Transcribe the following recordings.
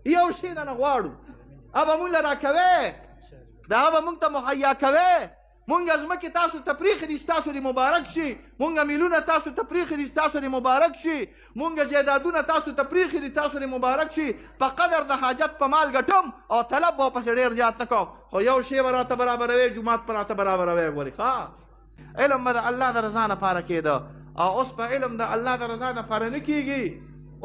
یو شی نه غواړو هغه مونږ له راکوې دا هغه مونږ ته مهیا کوې مونږ ځمکې تاسو ته پرېښې دي ستاسو دې مبارک شي مونږ میلونه تاسو ته پرېښې دي ستاسو دې مبارک شي مونږ جایدادونه تاسو ته پرېښې دي تاسو دې مبارک شي په قدر د حاجت په مال ګټم او طلب به پسې ډېر زیات نه کوم خو یو شی به راته برابروي جومات به راته برابروي ګورې ښه علم به د الله د رضا لپاره کېده او اوس په علم د الله د رضا لپاره نه کېږي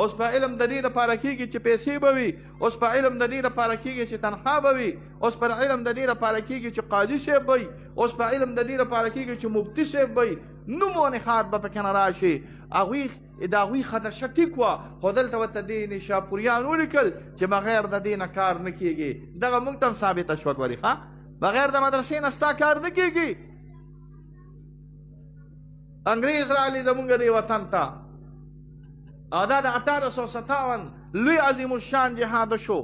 اوس په علم د دې لپاره کېږي چې پیسې به وي اوس په علم د دې لپاره کېږي چې تنخوا به وي اوس په علم د دې لپاره کېږي چې قاضي صاحب وي اوس په علم د دې لپاره کېږي چې مفتي صاحب وي نوم و نښات به پکې نه راشي د هغوی خدشه ټیک وه خو دلته ورته دې نیشاپوریان ولیکل چې بغیر د دې نه کار نه کېږي دغه موږ ته هم ثابته شوه ګورې ښه بغیر د مدرسې نه ستا کار نه کېږي انګریز راغلی زمونږ دې وطن ته او دا د 1857 لوی عظیم الشان جهاد شو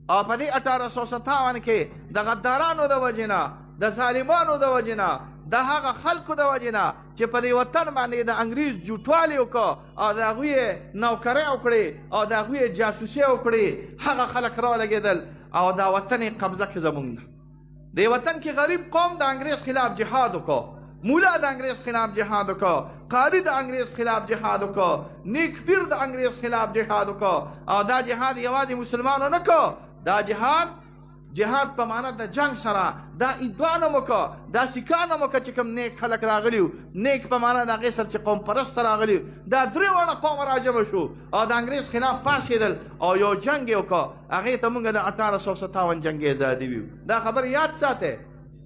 او په دې 1857 کې د غدارانو د وجې نه د ظالمانو د وجې نه د هغه خلکو د وجې نه چې په دې وطن باندې د انګریز جوټوالي وکړه او د هغوی یې نوکرۍ وکړې او د هغوی یې جاسوسي وکړې هغه خلک راولګېدل او دا وطن یې قبضه کړې زموږ نه دې وطن کې غریب قوم د انګریز خلاف جهاد وکړه مولا د انګریز خلاف جهاد وکړه قاری د انګریز خلاف جهاد وکړه نیک پیر د انګریز خلاف جهاد وکړه او دا جهاد یوازې مسلمانو نه کړه دا جهاد په معنا د جنگ سره دا ادعا نه وکړه دا سیکا نه وکړه چې کوم نیک خلک راغلي وو نیک په معنا د هغې سره چې قوم پرسته راغلي دا درې واړه قوم راجمع شو او د انګریز خلاف پاڅېدل او یو جنګ یې وکړه هغې ته موږ د 1857 جنګ ازادي ویو دا خبر یاد ساتئ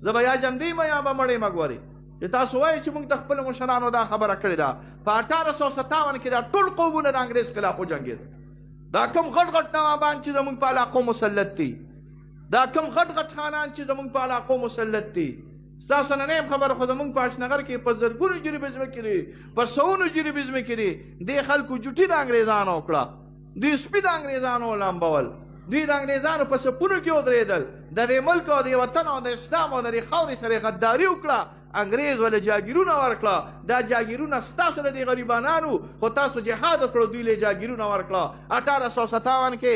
زه به یا ژوندی یم یا به مړی یم ګورئ چې تاسو وایئ چې موږ د خپلو مشرانو دا خبره کړې ده په 1857 کې دا ټول قومونه د انګریز خلاف وجنګېدل دا کوم غټ غټ نوابان چې زموږ په علاقو مسلط دي دا کوم غټ غټ خانان چې زموږ په علاقو مسلط دي ستاسو نه یم خبره خو زموږ په اشنغر کې په زرګونو جریبې ځمکې دي په سوونو جریبې ځمکې دي دې خلکو جوټي د انګریزانو وکړه دوی سپي د انګریزانو ولامبول دوی د انګریزانو په سپونو کې ودرېدل د دې ملک او د وطن او د اسلام او د دې خاورې سره غداري وکړه انګریز ولې جاګیرونه ورکړه دا جاګیرونه ستاسو د دې غریبانانو خو تاسو جهاد وکړو دوی له جاګیرونه ورکړه 1857 کې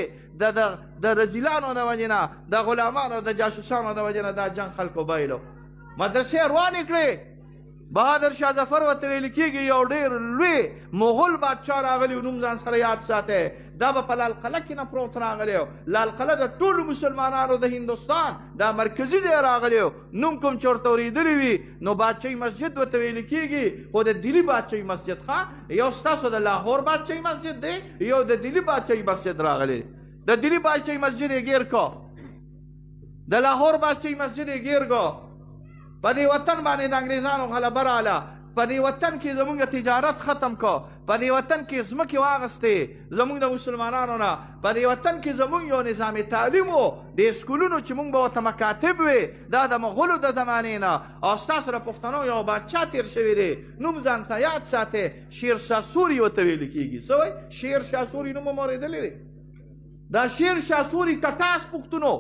د رزیلانو د وجې نه د غلامانو د جاسوسانو د وجې نه دا جنګ خلکو بایلو مدرسې روانې کړې بهادر شاه ظفر ورته ویل کېږي یو ډېر لوی مغول بادشاه راغلی و نوم ځان سره یاد ساتئ دا به په لال قلعه کې نه پروت راغلی و لال قلعه د ټولو مسلمانانو د هندوستان دا مرکزي ځای راغلی و نوم کوم چې ورته اورېدلی وي نو بادشاهي مسجد ورته ویل کېږي خو د دلي بادشاهي مسجد ښه یو ستاسو د لاهور بادشاهي مسجد دی یو د دلي بادشاهي مسجد راغلی د دلي بادشاهي مسجد یې ګیر کو د لاهور بادشاهي مسجد یې ګیر کو په دې وطن باندې د انګریزانو غلبه راغله په دې وطن کې زموږ تجارت ختم کو په دې وطن کې ځمکې واغستې زموږ د مسلمانانو نه په دې وطن کې زموږ یو نظام تعلیم و د اسکولونو چې موږ به ورته مکاتب وې دا د مغولو د زمانې نه او ستاسو د پښتنو یو بادشاه تېر شوی دی نوم ځان ته یاد ساتئ شیرشاه سوري ورته ویل کېږي څه وایي شیرشاه سوري نوم هم اورېدلی دی دا شیرشاه سوري کټاس پښتونو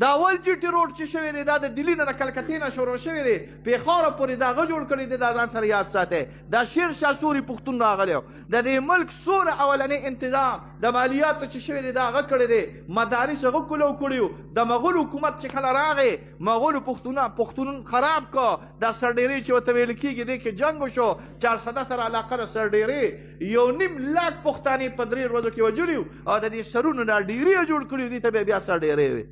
دا اول جي ټي روډ چې شوی دی دا د دلي نه د کلکتې نه شروع شوی دی پېښوره پورې دا هغه جوړ کړی دی دا ځان سره یاد ساتئ دا شیرشاه سوري پښتون راغلی و د دې ملک څونه اولنی انتظام د مالیاتو چې شوی دی دا هغه کړی دی مدارس هغه کلو کړي وو د مغول حکومت چې کله راغی مغولو پښتون خراب کو دا سرډېرې چې ورته ویل کېږي دی کې جنګ وشو 400 تر علاقه د سرډېرې 1.5 لاک پښتانې په 3 ورځو کې وژلي وو او د دې سرونو دا ډېرې جوړ کړي دي ته بیا سرډېرې وي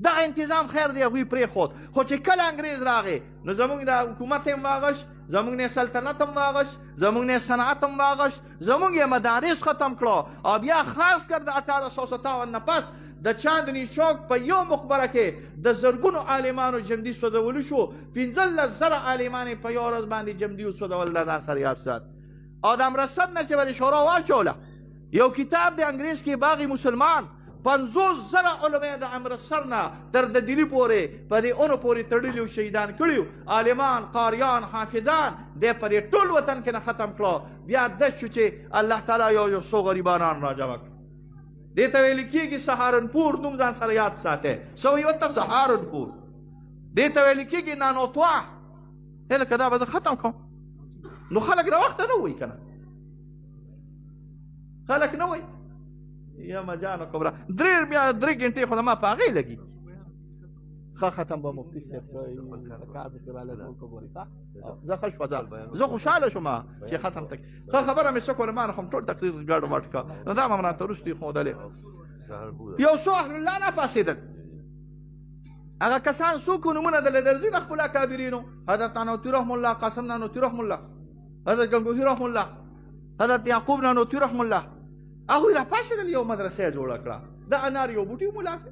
دغه انتظام خیر دی هغوی پرېښود خو چې کله انګریز راغی نو زموږ د حکومت هم واغشت زموږ نه سلطنت هم واغشت زموږ نه صنعت هم واغشت زموږ یې مدارس ختم کړو او بیا خاص کر د 1857 نه پس د چاندني چوک په یو مقبره کې د زرګونو عالمانو جمدي سوځولو شو 15,000 عالمان په یو ورځ باندې جمدي وسوځول د ځان سره یاد سات او د امرصد نه چې به شورا واچوله یو کتاب د انګریز کې باغی مسلمان 50,000 علما د امرتسر نه تر د دلي پورې په دې اونو پورې تړلي او شهیدان کړي عالمان قاریان حافظان د پرې ټول وطن کې نه ختم کړو بیا د شو چې الله تعالی یو څو غریبانان راجمع کړ دې ته ویل کېږي سهارنپور نوم ځان سره یاد ساتئ څه وایي ورته سهارنپور دې ته ویل کېږي نانوتوا هلکه دا به زه ختم کړم نو خلک د وخته نه وایي که نه خلک نه وایي یا مجانو کبره درې ګنټې خو زما په هغې لګي ښه ختم به مفتي صاحب کار دې راله ټول خبرې زه ښه شوه زه خوشحاله شوم چې ختم ته ښه خبره مې څه کوله ما نه خو ټول تقریر ګډ وډ کړه نو دا مې راته وروستو یې ښودلې یو څو اهل الله نه پاڅېدل هغه کسان څوک نومونه دله درځي د خپلو اکابرینو حضرت نانوتي رحم الله قاسم نانوتي رحم الله حضرت ګنګوهي رحم الله حضرت یعقوب نانوتي رحم الله هغوی راپاڅېدل یو مدرسه یې جوړه کړه د انار یو بوټي ملاسه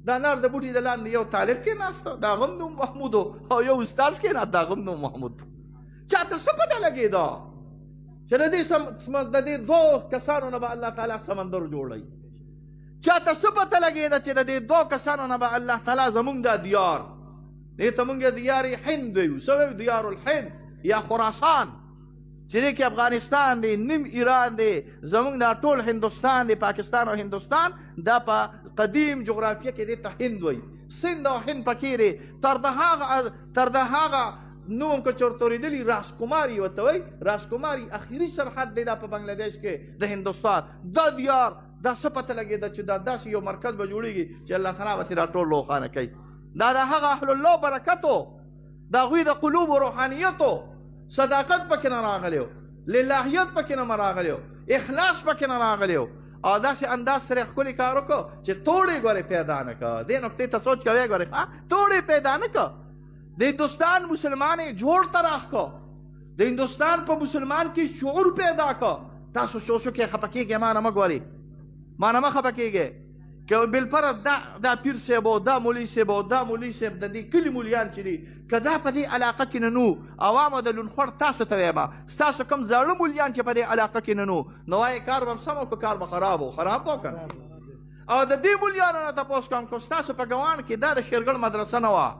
د انار د بوټي د لاندې یو طالب کېناسته د هغه هم نوم محمود او یو استاذ کېناست د هغه هم نوم محمود چاته څه پته لګېده چې د دې دوو کسانو نه به الله تعالی سمندر جوړوي چاته څه پته لګېده چې د دې دوو کسانو نه به الله تعالی زمونږ دا دیار دې ته مونږ دیار هند ویو څه ویو دیار الهند یا خراسان چې دې کې افغانستان دی نیم ایران دی زمونږ دا ټول هندوستان دی پاکستان او هندوستان دا په قدیم جغرافیه کې دې ته هند وایي سند او هند پکې دی تر د هغه نوم که چېرته اورېدلي راسکوماري ورته وایي راسکوماري اخري سرحد دی دا په بنګلادیش کې د هندوستان دا دیار دا څه پته لګېده چې دا داسې یو مرکز به جوړېږي چې الله تعالی به ترې را ټول روښانه کوي دا د هغه اهل الله برکتو د هغوی د قلوبو روحانیتو صداقت پکې نه راغلی و للهیت پکې نه راغلی و اخلاص پکې نه راغلی و او داسې انداز سره یې ښکلي کار وکړو چې توړې ګورې پیدا نه کړه دې نقطې ته سوچ کوې ګورې توړې پیدا نه کړه د هندوستان مسلمان یې جوړ ته راښکه د هندوستان په مسلمان کې شعور پیدا کړه تاسو شوشو کې خفه کېږئ ما نه مه ګورئ ما نه مه خفه کېږئ که بالفرض دا پیر صاحب او دا مولوي صاحب او دا مولوي صاحب د دې کلي مولیان چې دي که دا په دې علاقه کې نه نو عوامو د لونخوړ تاسو ته وایم ستاسو کوم زاړه مولیان چې په دې علاقه کې نه نو نو وایي کار به هم سم و که کار به خراب و خراب و که او د دې مولیانو نه تپوس کوم که ستاسو په ګوان کې دا د شیرګړ مدرسه نه وه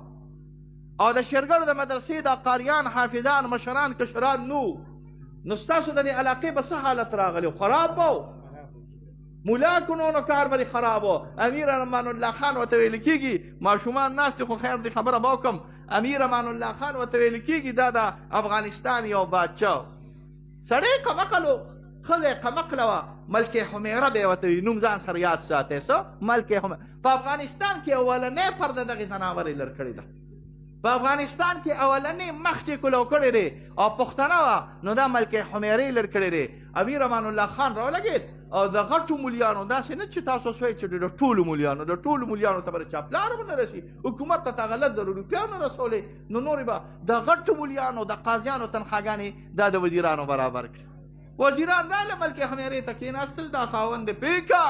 او د شیرګړ د مدرسې د قاریان حافظان مشران کشران نو ستاسو د دې علاقې به څه حالت راغلی خراب به مولا کنو نو کار بری خراب و امیر امان الله خان ورته ویل کېږي ماشومان ناست خو خیر دی خبره به وکړم امیر امان الله خان ورته ویل کېږي دا د افغانستان یو بادشاه سړی قمقل و ښځه یې قمقله وه ملکې حمیره به یې ورته وي نوم ځان سره یاد ساتئ څه ملکې حمیره په افغانستان کې اولنۍ پرده دغې ځناورې لر کړې ده په افغانستان کې اولنې مخ چې کلو کړی دی او پښتنه وه نو دا ملکې حمیرې لر کړی دی امیر امان الله خان راولګېد او د غټو مولیانو داسې نه چې تاسو سوی چې د ټولو مولیانو ته به چا پلار به نه رسي حکومت ته ته غلط زر روپیا نه رسولې نو نورې به د غټو مولیانو د قاضیانو تنخواګانې دا د وزیرانو برابر کړي وزیران راله ملکې حمیرې ته کېناستل دا خاوند یې پېکه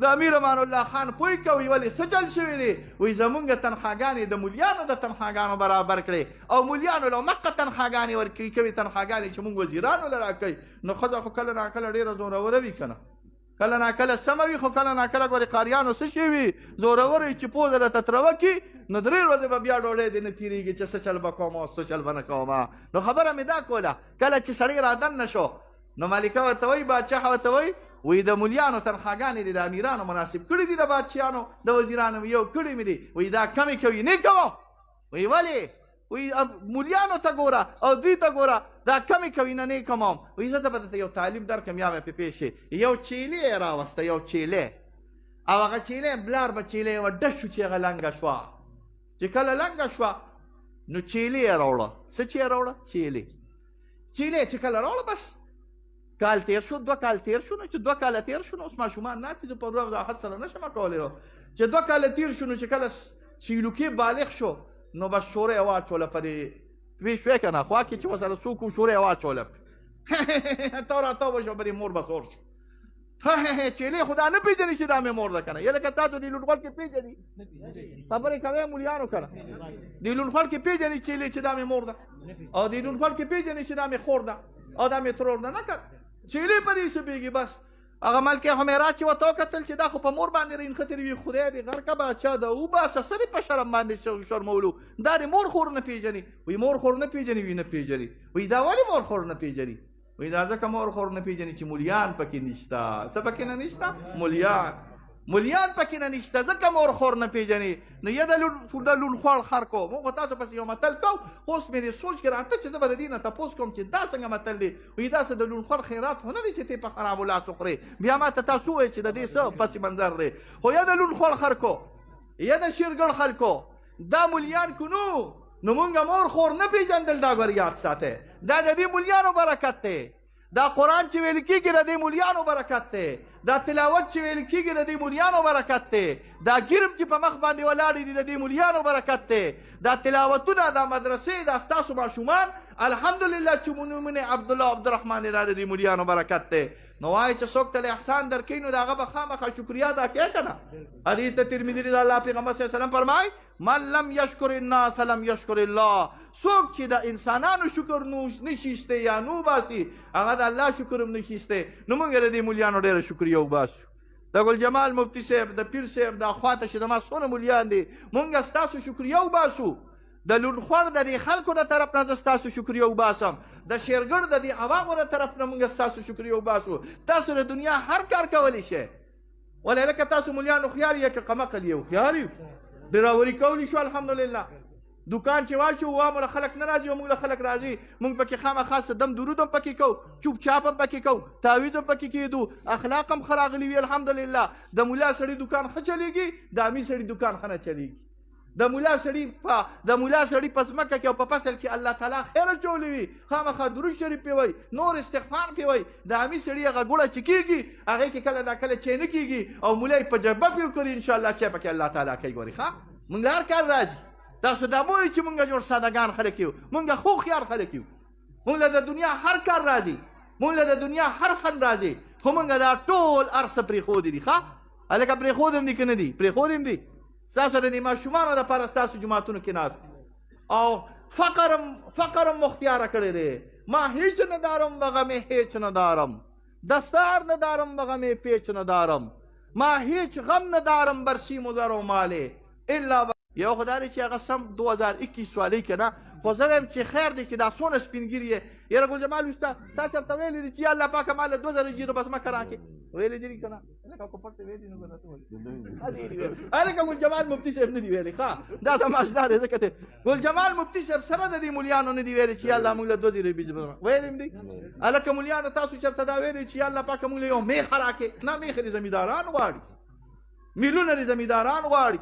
د امیر امان الله خان پوی کوي ولې څه چل شوي دی وایي زمونږ تنخواګانې د مولیانو د تنخواګانو برابر کړې او مولیانو له مقه تنخواګانې ورکوي کوي تنخواګانې چې مونږ وزیرانو له راکوي نو ښځه خو کله ناکله ډېره زوروره وي که نه کله ناکله سمه وي خو کله ناکله ګورې قاریانو څه شي وي زوروره وي چې پوزه راته تروه کړي نو 3 ورځې به بیا ډوډۍ دې نه تېرېږي چې څه چل به کوم او څه چل به نه کوم نو خبره مې دا کوله کله چې سړی رادن نه شو نو مالکه ورته وایي بادشاه ورته وایي وی د مولیانو تنخواګانې دي د امیرانو مناسب کړي دي د بادشاهانو د وزیرانو یو کړي مې دي وی دا کمې کوي نه کوم وی ولې وی مولیانو ته ګوره او دوی ته ګوره دا کمې کوي نه کوم وی زه ته به درته یو تعلیم درکړم یا مې پې پېښې یو چیلې یې راوسته یو چیلې او هغه چیلې بلار به چیلې یوه ډش شو چې هغه لنګه شوه چې کله لنګه شوه نو چیلې یې راوړه څه چې یې راوړه چیلې چې کله راوړه بس کال تیر شو 2 کال تیر شو نو چې 2 کاله تیر شو نو اوس ماشومان ناستې زه په وضاحت سره نشم کولی چې 2 کاله تیر شو نو چې کله چیلوکې بالغ شو نو بس شوره یې واچوله په دې پوه شوې که نه خوا کې چې ورسره څوک و شوره یې واچوله تو راتاو به شو بلې مور به سور شو چیلې خو دا نه پېژني چې دا مې مور ده که نه یا لکه تاسو دې لونخوړ کې پېژني خبرې کوئ مولیانو که نه دې لونخوړ کې پېژني چیلې چې دا مې مور ده او دې لونخوړ کې پېژني چې دا مې خور ده او دا مې ترور ده نه که چیلې په دې شپېږي بس هغه ملکې حمیرات چې ورته وکتل چې دا خو په مور باندې رینخترې وي خدای دې غرقه باچا ده وباسه څه دې په شرم باندې شرمولو دا دې مور خور نه پېژني وایي مور خور نه پېژني وي نه پېژني وایي دا ولې مور خور نه پېژني وایي دا ځکه مور خور نه پېژني چې مولیان پکې نشته څه پکې نه نشته مولیان مليان پکې نه نشته ځکه مور خور نه پیژنې نو یا د لون خوړ خر کو موږ خو تاسو پسې یو متل کوو اوس مې سوچ کې راته چې زه به د دې نه تپوس کوم چې دا څنګه متل دی وایي داسې د لون خوړ خیرات خو نه دی چې ته په خرابو لاسو خورې بیا ما ته تاسو ووایئ چې د دې څه پس منظر دی خو یا د لون خوړ خر کو یا د شیرګړ خلکو دا مليان کو نو مونږ مور خور نه پیژندل دا ګور یاد ساته دا د دې مليانو برکت دی دا قرآن چې ویل کېږي د دې مليانو برکت دی دا تلاوت چې ویل کېږي د دې مليانو برکت دی دا ګرم چې په مخ باندې ولاړې دي د دې مليانو برکت دی دا تلاوتونه دا مدرسې دا ستاسو ماشومان الحمدلله چې مونږ عبدالله عبدالرحمن را د دې مليانو برکت دی نو وایي چې څوک ته احسان درکوي نو د هغه به خامخا شکریا ادا کوې که نه حدیث ته ترمذي د الله پیغمبر صلی الله علیه وسلم فرمایي من لم یشکر الناس لم یشکر الله څوک چې د انسانانو شکر نشي ایستی یا نو باسي هغه د الله شکر هم نشي ایستی نو موږ د دې ملیانو ډېره شکریا وباسو د ګل جمال مفتی صاحب د پیر صاحب د خواته چې د ما څونه ملیان دي موږ ستاسو شکریا وباسو د لونخوړ د دې خلکو د طرف نه زه ستاسو شکریا وباسم د شیرګړ د دې عوامو د طرف نه موږ ستاسو شکریا وباسو تاسو د دنیا هر کار کولی شئ ولی لکه تاسو ملیان هوښیار یې که قمقل یې هوښیار یو ډراوري کولی شو الحمدلله دکان چې واچو وامو له خلک نه راځي او موږ له خلک راځي موږ پکې خامخا څه دم درود هم پکې کوو چوپ چاپ هم پکې کوو تعویض هم پکې کېدو اخلاق هم ښه راغلي وي الحمدلله د ملا سړي دکان ښه چلېږي د امي سړي دکان ښه نه چلېږي د ملا سړي په ځمکه کې او په فصل کې الله تعالی خیر اچولی وي خامخا درود شریف پې وایي نور استغفار پې وایي د امي سړي هغه ګوړه چې کېږي هغې کې کله نا کله چای نه کېږي او ملا یې په جبه پې وکړي انشاءالله چای پکې الله تعالی کوي ګورې ښه موږ له هر کار راځي تاسو دا مه وایئ چې موږ جوړ سادهګان خلک یو موږ هوښیار خلک یو موږ له د دنیا هر کار راځي موږ له د دنیا هر فن راځي خو موږ دا ټول هر څه پرېښودي دي ښه هلکه پرېښود هم دي که نه دي پرېښود هم دي ستاسو د دې ماشومانو دپاره ستاسو جوماتونو کې ناست او فقر هم مختیاره کړی دی ما هیچ ندارم و غم هیچ ندارم دستار ندارم و غم پیچ ندارم ما هیچ غم ندارم بر سیم و زر و ماله الا یو خو دا دی چې هغه سم 2021 والی که نه خو زه وایم چې خیر دی چې دا څونه سپین ګیري یې یاره ګل جمال استاد تا چېرته ویلي دي چې یا الله پاکه ما له 2000 جیرو بس مکه راکړې ویلي دي که نه هلکه کفر ته ویلي نو که نه ته ویلي هلکه ګل جمال مفتي صاحب نه دي ویلي ښه دا تماشدار دی ځکه ته ګل جمال مفتي صاحب سره د دې ملیانو نه دي ویلي چې یا الله موږ له 2000 بیج ویلي هم دي هلکه ملیانو تاسو چېرته دا ویلي چې یا الله پاکه موږ له یو میخه راکړې نه میخه دې زمینداران غواړي میلونه دې زمینداران غواړي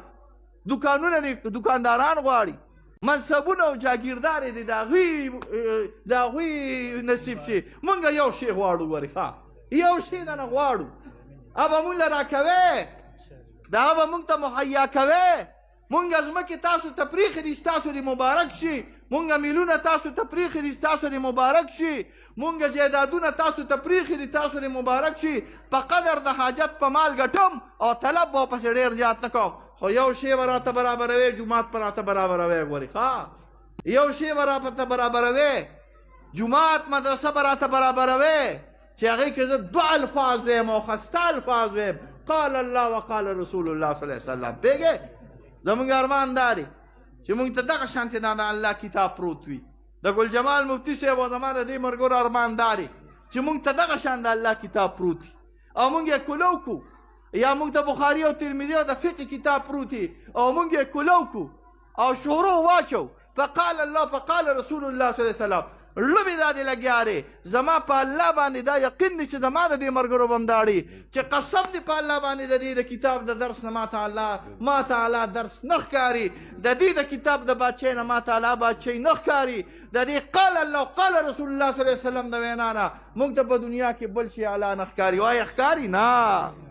دکانونه دې دکانداران غواړي منصبونه او جاگیردار دي د هغوی نصیب شي مونږ یو شی غواړو ورې ښه یو شی نه غواړو هغه مونږ له راکوې دا به مونږ ته مهیا کوې مونږ ځمکې تاسو ته پرېښې دي ستاسو دې مبارک شي مونږ میلونه تاسو ته پرېښې دي ستاسو دې مبارک شي مونږ جایدادونه تاسو ته پرېښې دي تاسو دې مبارک شي په قدر د حاجت په مال ګټم او طلب به پسې ډېر زیات نه کوم خو یو شی به راته برابروې جومات به راته برابروې ګورې ښه یو شی به راته برابروې جومات مدرسه به راته برابروې چې هغې کې زه 2 الفاظ ویم او خسته الفاظ ویم قال الله وقال رسول الله صلی الله علیه وسلم پوهېږې زموږ ارمان دا دی چې موږ ته دغه شانتې دا د الله کتاب پروت وي د ګل جمال مفتي صاحب او زما د دې ملګرو ارمان دا دی چې موږ ته دغه شان د الله کتاب پروت وي او موږ یې کولو کو یا موږ ته بخاري او ترمذي او د فقه کتاب پروت وي او موږ یې کولو کو او شروع واچو فقال الله فقال رسول الله صلی الله علیه وسلم لبې دا دې لګیا دی زما په الله باندې دا یقین دی چې زما د دې ملګرو به هم دا دی چې قسم دی په الله باندې د دې د کتاب د درس نه ما تعالی درس نه ښکاري د دې د کتاب د بادشاهۍ نه ما تعالی بادشاهۍ نه ښکاري د دې قال الله قال رسول الله صلی الله علیه وسلم د وینا نه موږ ته په دنیا کې بل شي اعلی نه ښکاري وایه ښکاري نه